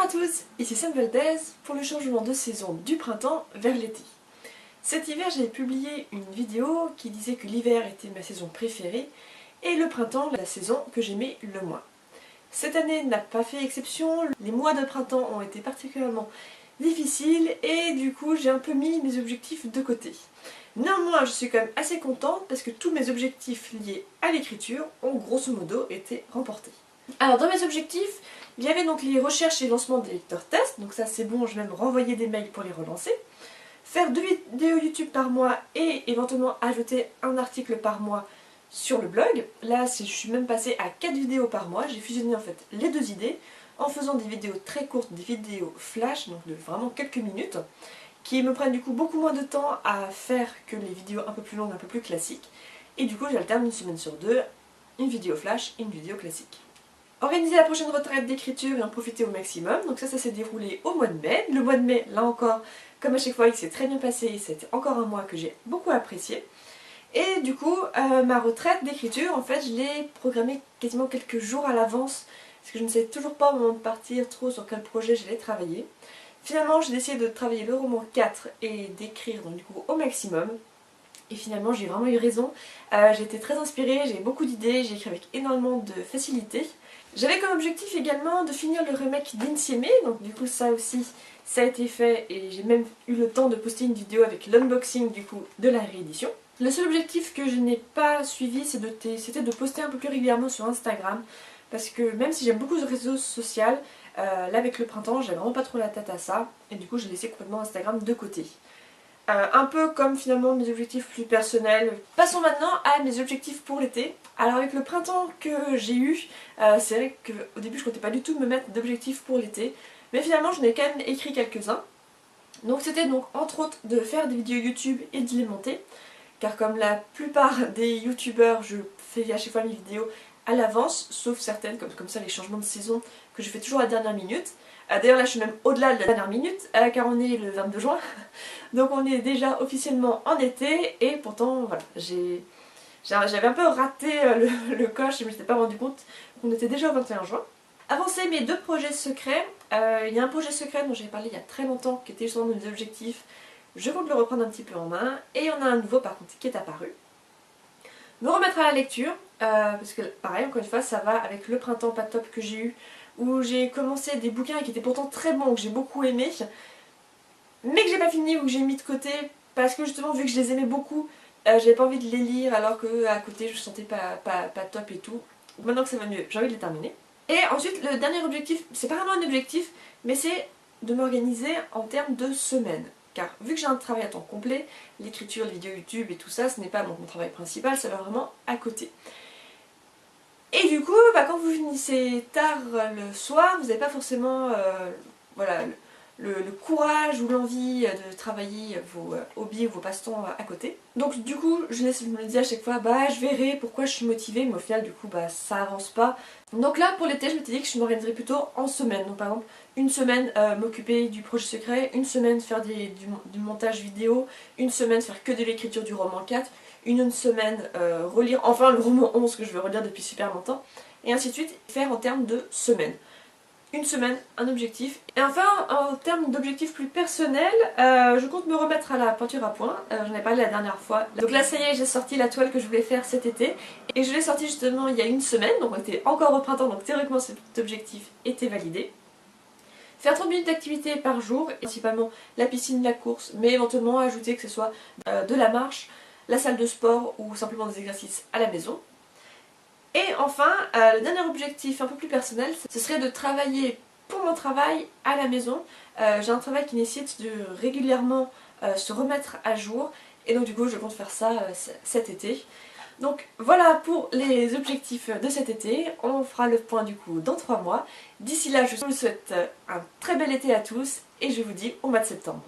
Bonjour à tous, ici Sam Valdez pour le changement de saison du printemps vers l'été. Cet hiver j'ai publié une vidéo qui disait que l'hiver était ma saison préférée et le printemps la saison que j'aimais le moins. Cette année n'a pas fait exception, les mois de printemps ont été particulièrement difficiles et du coup j'ai un peu mis mes objectifs de côté. Néanmoins je suis quand même assez contente parce que tous mes objectifs liés à l'écriture ont grosso modo été remportés. Alors dans mes objectifs, il y avait donc les recherches et lancements des lecteurs tests, donc ça c'est bon, je vais même renvoyer des mails pour les relancer. Faire 2 vidéos YouTube par mois et éventuellement ajouter un article par mois sur le blog. Là je suis même passée à 4 vidéos par mois, j'ai fusionné en fait les deux idées en faisant des vidéos très courtes, des vidéos flash, donc de vraiment quelques minutes, qui me prennent du coup beaucoup moins de temps à faire que les vidéos un peu plus longues, un peu plus classiques. Et du coup j'alterne une semaine sur deux, une vidéo flash et une vidéo classique. Organiser la prochaine retraite d'écriture et en profiter au maximum, donc ça s'est déroulé au mois de mai. Le mois de mai, là encore, comme à chaque fois, il s'est très bien passé et c'était encore un mois que j'ai beaucoup apprécié. Et du coup, ma retraite d'écriture, en fait, je l'ai programmée quasiment quelques jours à l'avance, parce que je ne sais toujours pas au moment de partir trop sur quel projet j'allais travailler. Finalement, j'ai décidé de travailler le roman 4 et d'écrire donc du coup au maximum. Et finalement, j'ai vraiment eu raison. J'ai été très inspirée, j'ai beaucoup d'idées, j'ai écrit avec énormément de facilité. J'avais comme objectif également de finir le remake d'Insieme, donc du coup ça aussi ça a été fait et j'ai même eu le temps de poster une vidéo avec l'unboxing du coup de la réédition. Le seul objectif que je n'ai pas suivi c'était de poster un peu plus régulièrement sur Instagram parce que même si j'aime beaucoup ce réseau social, là avec le printemps j'ai vraiment pas trop la tête à ça et du coup j'ai laissé complètement Instagram de côté. Un peu comme finalement mes objectifs plus personnels. Passons maintenant à mes objectifs pour l'été. Alors avec le printemps que j'ai eu, c'est vrai qu'au début je comptais pas du tout me mettre d'objectifs pour l'été, mais finalement j'en ai quand même écrit quelques-uns. Donc c'était donc entre autres de faire des vidéos YouTube et de les monter, car comme la plupart des youtubeurs je fais à chaque fois mes vidéos à l'avance, sauf certaines comme ça les changements de saison que je fais toujours à la dernière minute. D'ailleurs là je suis même au-delà de la dernière minute car on est le 22 juin, donc on est déjà officiellement en été et pourtant voilà, j'avais un peu raté le coche et je ne m'étais pas rendu compte qu'on était déjà au 21 juin. Avancer mes deux projets secrets, il y a un projet secret dont j'ai parlé il y a très longtemps qui était justement mes objectifs, je compte le reprendre un petit peu en main et il y en a un nouveau par contre qui est apparu. Me remettre à la lecture, parce que pareil encore une fois ça va avec le printemps pas top que j'ai eu, où j'ai commencé des bouquins qui étaient pourtant très bons, que j'ai beaucoup aimé, mais que j'ai pas fini ou que j'ai mis de côté parce que justement vu que je les aimais beaucoup, j'avais pas envie de les lire alors que à côté je sentais pas top et tout. Maintenant que ça va mieux, j'ai envie de les terminer. Et ensuite le dernier objectif, c'est pas vraiment un objectif, mais c'est de m'organiser en termes de semaines. Car vu que j'ai un travail à temps complet, l'écriture, les vidéos YouTube et tout ça, ce n'est pas mon travail principal, ça va vraiment à côté. Et du coup, quand vous finissez tard le soir, vous n'avez pas forcément voilà, le courage ou l'envie de travailler vos hobbies ou vos passe-temps à côté. Donc du coup, je me dis à chaque fois, je verrai pourquoi je suis motivée, mais au final du coup ça avance pas. Donc là pour l'été, je m'étais dit que je m'organiserais plutôt en semaine. Donc par exemple, une semaine m'occuper du projet secret, une semaine faire du montage vidéo, une semaine faire que de l'écriture du roman 4, une semaine relire enfin le roman 11 que je veux relire depuis super longtemps, et ainsi de suite, faire en termes de semaines. Une semaine, un objectif. Et enfin, en termes d'objectifs plus personnels, je compte me remettre à la peinture à point. J'en ai parlé la dernière fois. Donc là, ça y est, j'ai sorti la toile que je voulais faire cet été. Et je l'ai sortie justement il y a une semaine, donc on était encore au printemps, donc théoriquement cet objectif était validé. Faire 30 minutes d'activité par jour, principalement la piscine, la course, mais éventuellement ajouter que ce soit de la marche, la salle de sport ou simplement des exercices à la maison. Et enfin, le dernier objectif un peu plus personnel, ce serait de travailler pour mon travail à la maison. J'ai un travail qui nécessite de régulièrement se remettre à jour et donc du coup je compte faire ça cet été. Donc voilà pour les objectifs de cet été, on fera le point du coup dans 3 mois. D'ici là je vous souhaite un très bel été à tous et je vous dis au mois de septembre.